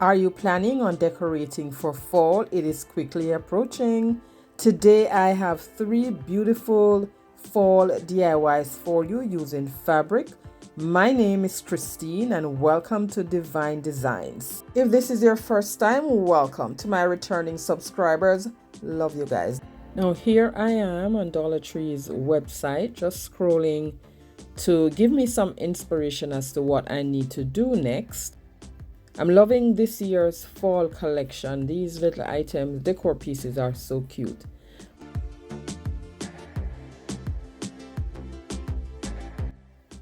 Are you planning on decorating for fall? It is quickly approaching. Today I have 3 beautiful fall DIYs for you using fabric. My name is Christine and welcome to Divine Designs. If this is your first time, welcome. To my returning subscribers, love you guys. Now here I am on Dollar Tree's website, just scrolling to give me some inspiration as to what I need to do next. I'm loving this year's fall collection. These little items, decor pieces are so cute.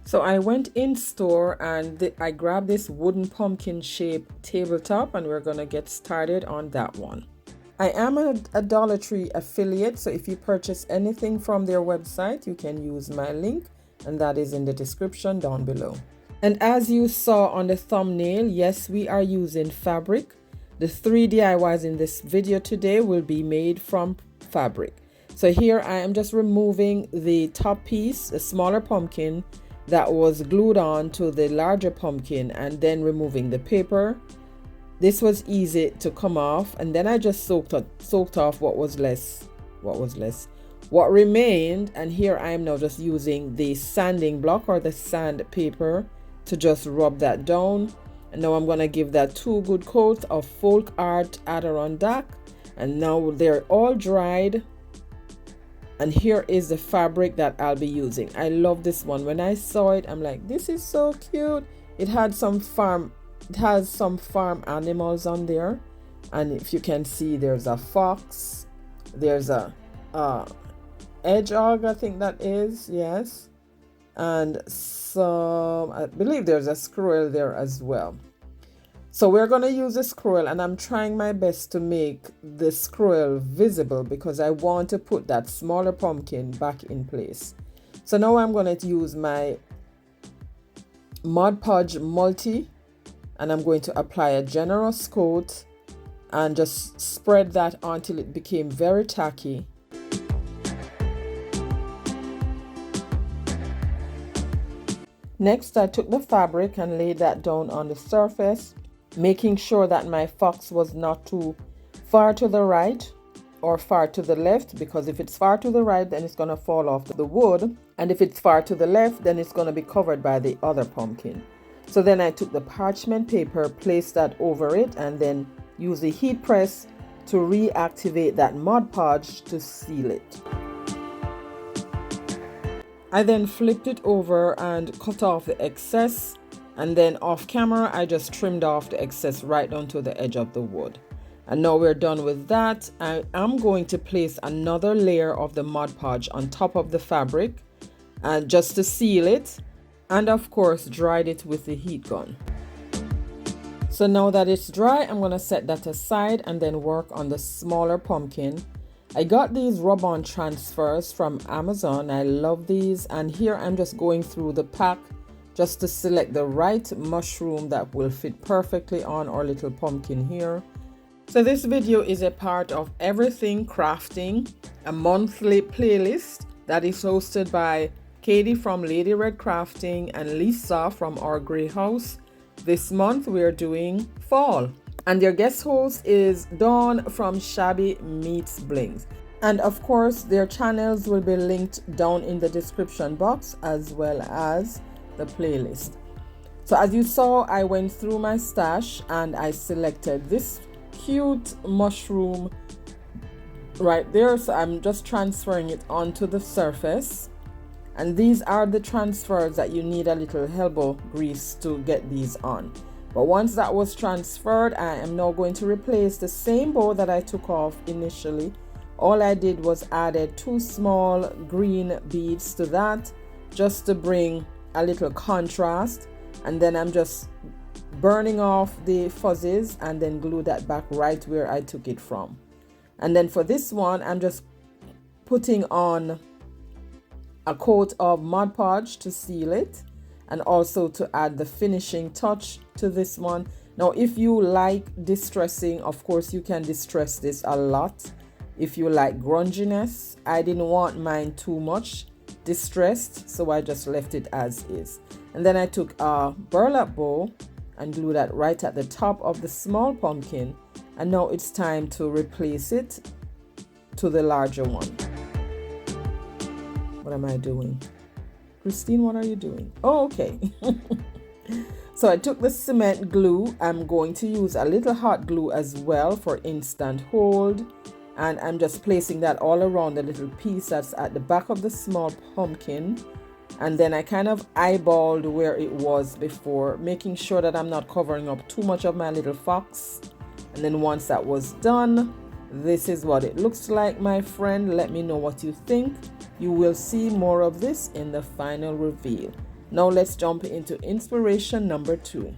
So I went in store and I grabbed this wooden pumpkin shaped tabletop and we're gonna get started on that one. I am a Dollar Tree affiliate, so if you purchase anything from their website, you can use my link and that is in the description down below. And as you saw on the thumbnail, yes, we are using fabric. The 3 DIYs in this video today will be made from fabric. So here I am just removing the top piece, the smaller pumpkin that was glued on to the larger pumpkin, and then removing the paper. This was easy to come off, and then I just soaked off what remained, and here I am now just using the sanding block or the sandpaper to just rub that down. And now I'm going to give that 2 good coats of folk art Adirondack, and now they're all dried. And here is the fabric that I'll be using. I love this one. When I saw it, I'm like, this is so cute. It has some farm animals on there, and if you can see, there's a fox, there's a hedgehog, I think that is, yes, and some, I believe there's a squirrel there as well. So we're going to use a squirrel, and I'm trying my best to make the squirrel visible because I want to put that smaller pumpkin back in place. So now I'm going to use my Mod Podge Multi, and I'm going to apply a generous coat and just spread that until it became very tacky. Next, I took the fabric and laid that down on the surface, making sure that my fox was not too far to the right or far to the left, because if it's far to the right, then it's going to fall off the wood, and if it's far to the left, then it's going to be covered by the other pumpkin. So then I took the parchment paper, placed that over it, and then used the heat press to reactivate that Mod Podge to seal it. I then flipped it over and cut off the excess, and then off camera I just trimmed off the excess right down to the edge of the wood. And now we're done with that. I am going to place another layer of the Mod Podge on top of the fabric, and just to seal it, and of course dried it with the heat gun. So now that it's dry, I'm going to set that aside and then work on the smaller pumpkin. I got these rub-on transfers from Amazon. I love these, and here I'm just going through the pack just to select the right mushroom that will fit perfectly on our little pumpkin here. So this video is a part of Everything Crafting, a monthly playlist that is hosted by Katie from Lady Red Crafting and Lisa from Our Grey House. This month we're doing fall, and their guest host is Dawn from Shabby Meets Blings. And of course their channels will be linked down in the description box as well as the playlist. So as you saw, I went through my stash and I selected this cute mushroom right there. So I'm just transferring it onto the surface. And these are the transfers that you need a little elbow grease to get these on. But once that was transferred, I am now going to replace the same bow that I took off initially. All I did was added 2 small green beads to that, just to bring a little contrast. And then I'm just burning off the fuzzies and then glue that back right where I took it from. And then for this one, I'm just putting on a coat of Mod Podge to seal it, and also to add the finishing touch to this one. Now if you like distressing, of course you can distress this a lot. If you like grunginess, I didn't want mine too much distressed, so I just left it as is. And then I took a burlap bow and glue that right at the top of the small pumpkin. And now it's time to replace it to the larger one. What am I doing? Christine, what are you doing? Oh, okay. So I took the cement glue. I'm going to use a little hot glue as well for instant hold. And I'm just placing that all around the little piece that's at the back of the small pumpkin. And then I kind of eyeballed where it was before, making sure that I'm not covering up too much of my little fox. And then once that was done, this is what it looks like, my friend. Let me know what you think. You will see more of this in the final reveal. Now let's jump into inspiration number 2.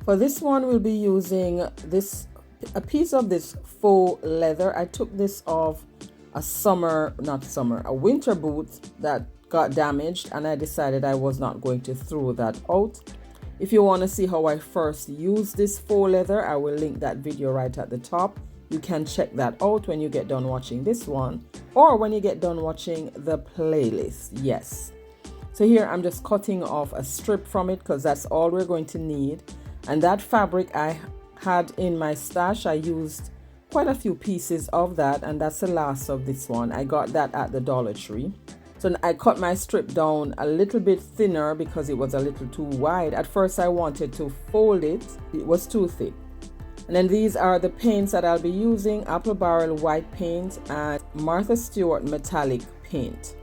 For this one, we'll be using a piece of this faux leather. I took this off a winter boot that got damaged, and I decided I was not going to throw that out. If you want to see how I first used this faux leather, I will link that video right at the top. You can check that out when you get done watching this one, or when you get done watching the playlist. Yes. So here I'm just cutting off a strip from it because that's all we're going to need. And that fabric I had in my stash, I used quite a few pieces of that, and that's the last of this one. I got that at the Dollar Tree. So I cut my strip down a little bit thinner because it was a little too wide. At first I wanted to fold it. It was too thick. And then these are the paints that I'll be using: Apple Barrel white paint and Martha Stewart metallic paint.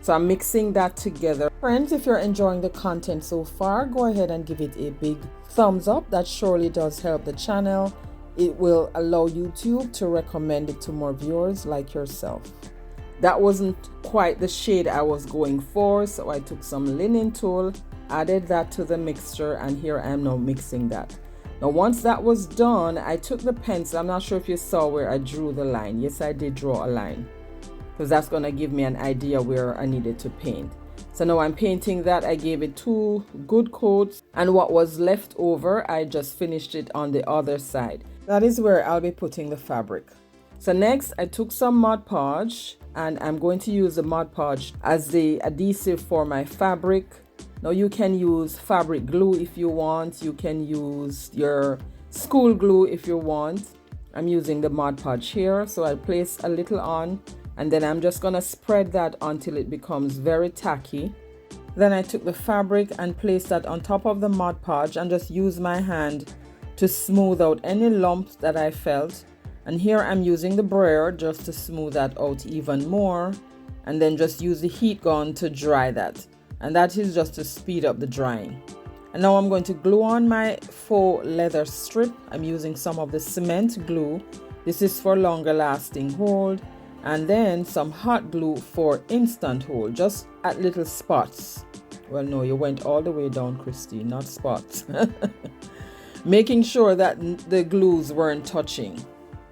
So I'm mixing that together. Friends, if you're enjoying the content so far, go ahead and give it a big thumbs up. That surely does help the channel. It will allow YouTube to recommend it to more viewers like yourself. That wasn't quite the shade I was going for, so I took some linen tool, added that to the mixture, and here I am now mixing that. Now once that was done, I took the pencil. I'm not sure if you saw where I drew the line. Yes, I did draw a line, because that's going to give me an idea where I needed to paint. So now I'm painting that. I gave it 2 good coats, and what was left over, I just finished it on the other side. That is where I'll be putting the fabric. So next I took some Mod Podge, and I'm going to use the Mod Podge as the adhesive for my fabric. Now you can use fabric glue if you want. You can use your school glue if you want. I'm using the Mod Podge here, so I place a little on, and then I'm just gonna spread that until it becomes very tacky. Then I took the fabric and placed that on top of the Mod Podge and just used my hand to smooth out any lumps that I felt. And here I'm using the brayer just to smooth that out even more, and then just use the heat gun to dry that. And that is just to speed up the drying. And now I'm going to glue on my faux leather strip. I'm using some of the cement glue. This is for longer lasting hold. And then some hot glue for instant hold, just at little spots. Well, no, you went all the way down, Christine, not spots. Making sure that the glues weren't touching.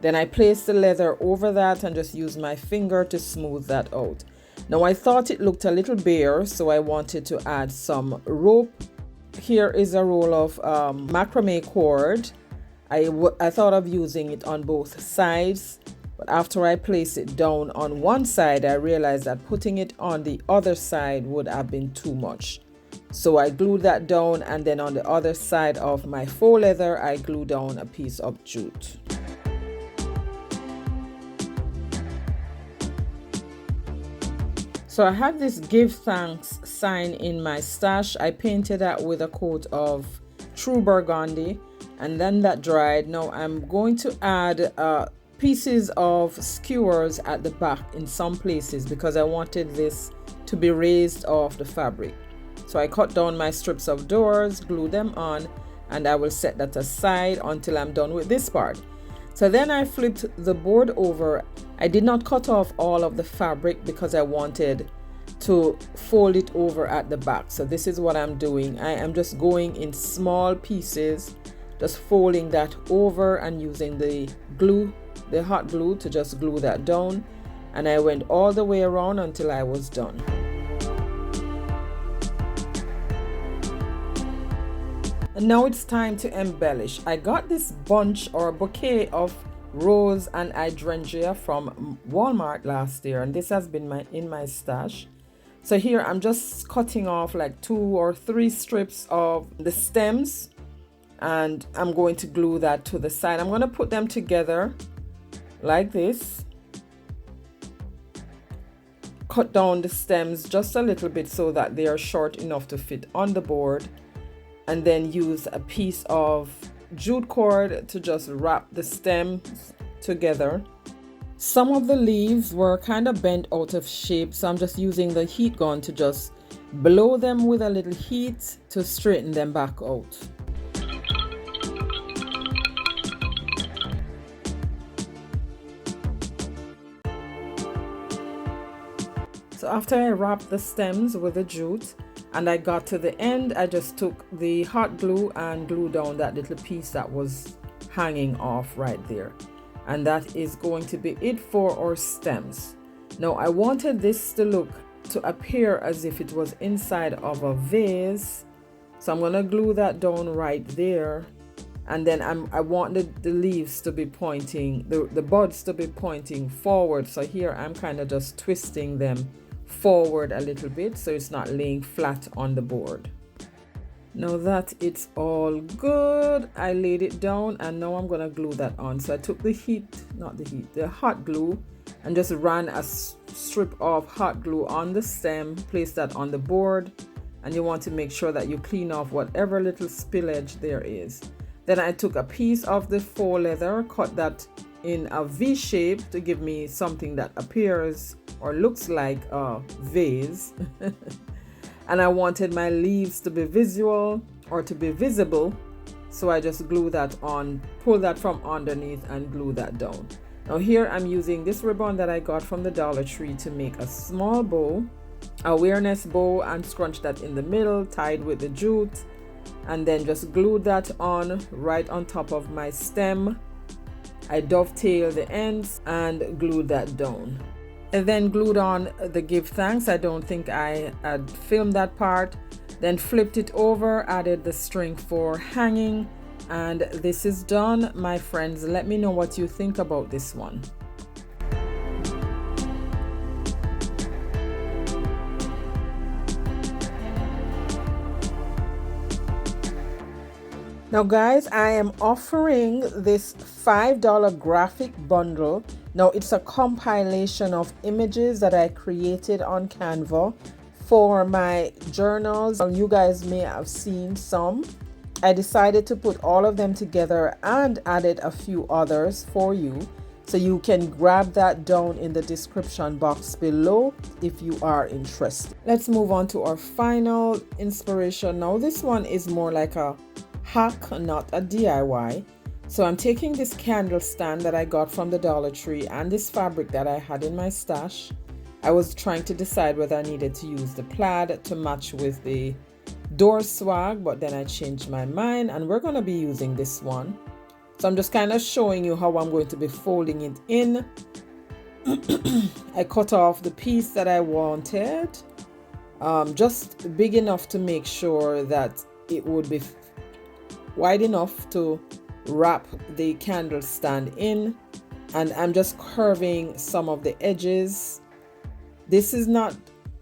Then I placed the leather over that and just used my finger to smooth that out. Now I thought it looked a little bare, so I wanted to add some rope. Here is a roll of macrame cord. I thought of using it on both sides, but after I placed it down on one side, I realized that putting it on the other side would have been too much. So I glued that down, and then on the other side of my faux leather, I glued down a piece of jute. So I had this give thanks sign in my stash. I painted that with a coat of true burgundy, and then that dried. Now I'm going to add pieces of skewers at the back in some places because I wanted this to be raised off the fabric. So I cut down my strips of doors, glue them on, and I will set that aside until I'm done with this part. So then I flipped the board over. I did not cut off all of the fabric because I wanted to fold it over at the back. So this is what I'm doing. I am just going in small pieces, just folding that over and using the glue, the hot glue, to just glue that down. And I went all the way around until I was done. And now it's time to embellish. I got this bunch or bouquet of rose and hydrangea from Walmart last year, and this has been in my stash. So here I'm just cutting off like 2 or 3 strips of the stems, and I'm going to glue that to the side. I'm going to put them together like this. Cut down the stems just a little bit so that they are short enough to fit on the board, and then use a piece of jute cord to just wrap the stems together. Some of the leaves were kind of bent out of shape, so I'm just using the heat gun to just blow them with a little heat to straighten them back out. So after I wrapped the stems with the jute and I got to the end, I just took the hot glue and glued down that little piece that was hanging off right there. And that is going to be it for our stems. Now I wanted this to appear as if it was inside of a vase. So I'm going to glue that down right there. And then I want the leaves to be pointing, the buds to be pointing forward. So here I'm kind of just twisting them forward a little bit so it's not laying flat on the board. Now that it's all good, I laid it down and now I'm going to glue that on. So I took the hot glue, and just ran a strip of hot glue on the stem, place that on the board, and you want to make sure that you clean off whatever little spillage there is. Then I took a piece of the faux leather, cut that in a V shape to give me something that appears or looks like a vase. And I wanted my leaves to be visible, so I just glue that on, pull that from underneath and glue that down. Now here I'm using this ribbon that I got from the Dollar Tree to make a small bow, awareness bow, and scrunch that in the middle, tied with the jute, and then just glue that on right on top of my stem. I dovetail the ends and glued that down. And then glued on the give thanks. I don't think I had filmed that part. Then flipped it over, added the string for hanging, and this is done, my friends. Let me know what you think about this one. Now guys, I am offering this $5 graphic bundle. Now it's a compilation of images that I created on Canva for my journals. You guys may have seen some. I decided to put all of them together and added a few others for you. So you can grab that down in the description box below if you are interested. Let's move on to our final inspiration. Now this one is more like a hack, not a DIY. So I'm taking this candle stand that I got from the Dollar Tree and this fabric that I had in my stash. I was trying to decide whether I needed to use the plaid to match with the door swag, but then I changed my mind and we're going to be using this one. So I'm just kind of showing you how I'm going to be folding it in. I cut off the piece that I wanted, just big enough to make sure that it would be wide enough to wrap the candle stand in, and I'm just curving some of the edges. This is not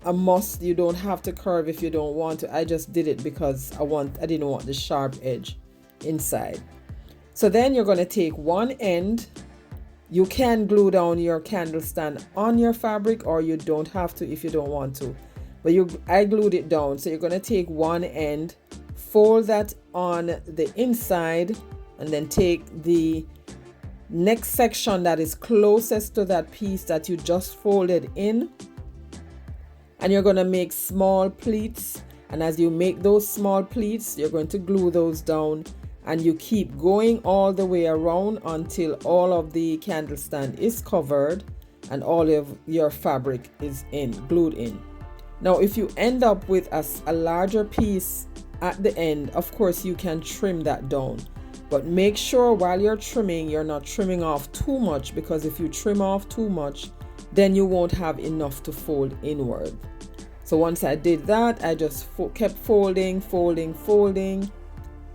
a must. You don't have to curve if you don't want to. I just did it because I didn't want the sharp edge inside. So then you're going to take one end. You can glue down your candle stand on your fabric, or you don't have to if you don't want to, but I glued it down. So you're going to take one end, fold that on the inside, and then take the next section that is closest to that piece that you just folded in, and you're going to make small pleats. And as you make those small pleats, you're going to glue those down, and you keep going all the way around until all of the candle stand is covered and all of your fabric is glued in. Now if you end up with a larger piece at the end, of course you can trim that down, but make sure while you're trimming, you're not trimming off too much, because if you trim off too much, then you won't have enough to fold inward. So once I did that, I just kept folding.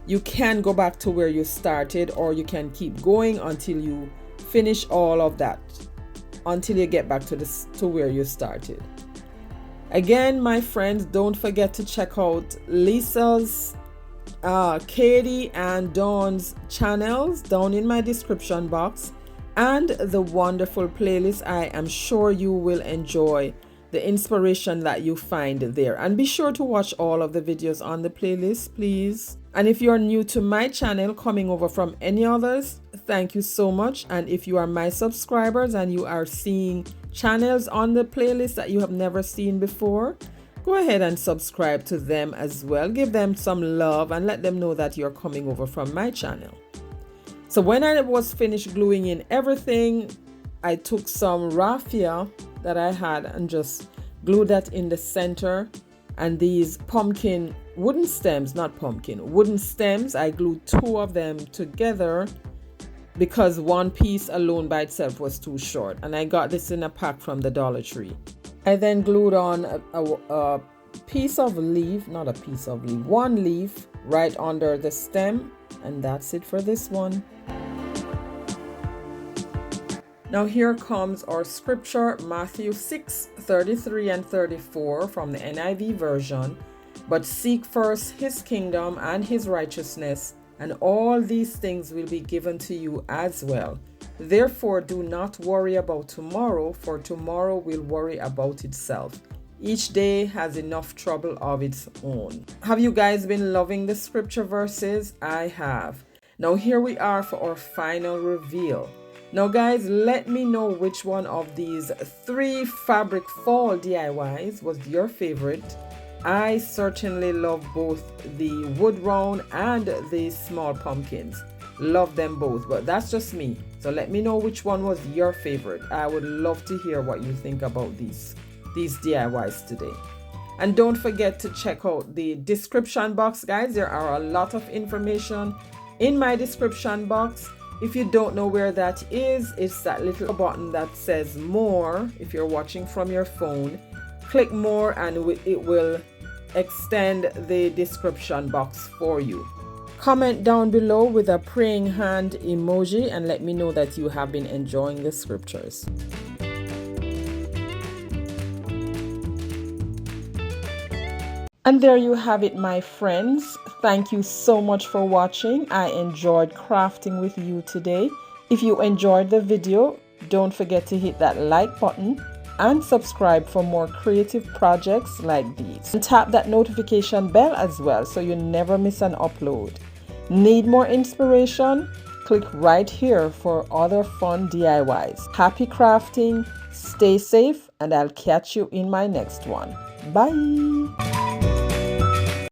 You can go back to where you started, or you can keep going until you finish all of that, until you get back to where you started. Again, my friends, don't forget to check out Lisa's Katie and Dawn's channels down in my description box and the wonderful playlist. I am sure you will enjoy the inspiration that you find there. And be sure to watch all of the videos on the playlist, please. And if you're new to my channel, coming over from any others, thank you so much. And if you are my subscribers and you are seeing channels on the playlist that you have never seen before, go ahead and subscribe to them as well. Give them some love and let them know that you're coming over from my channel. So when I was finished gluing in everything, I took some raffia that I had and just glued that in the center. And these pumpkin wooden stems, not pumpkin, wooden stems, I glued 2 of them together because one piece alone by itself was too short. And I got this in a pack from the Dollar Tree. I then glued on a piece of leaf, not a piece of leaf, one leaf right under the stem. And that's it for this one. Now here comes our scripture, Matthew 6:33 and 34 from the NIV version. But seek first his kingdom and his righteousness, and all these things will be given to you as well. Therefore do not worry about tomorrow, for tomorrow will worry about itself. Each day has enough trouble of its own. Have you guys been loving the scripture verses? I have. Now here we are for our final reveal. Now guys, let me know which one of these 3 fabric fall DIYs was your favorite. I certainly love both the wood round and the small pumpkins. Love them both, but that's just me. So let me know which one was your favorite. I would love to hear what you think about these DIYs today. And don't forget to check out the description box, guys. There are a lot of information in my description box. If you don't know where that is, it's that little button that says more. If you're watching from your phone, click more and it will extend the description box for you. Comment down below with a praying hand emoji and let me know that you have been enjoying the scriptures. And there you have it, my friends. Thank you so much for watching. I enjoyed crafting with you today. If you enjoyed the video, don't forget to hit that like button and subscribe for more creative projects like these. And tap that notification bell as well so you never miss an upload. Need more inspiration? Click right here for other fun DIYs. Happy crafting, stay safe, and I'll catch you in my next one. Bye!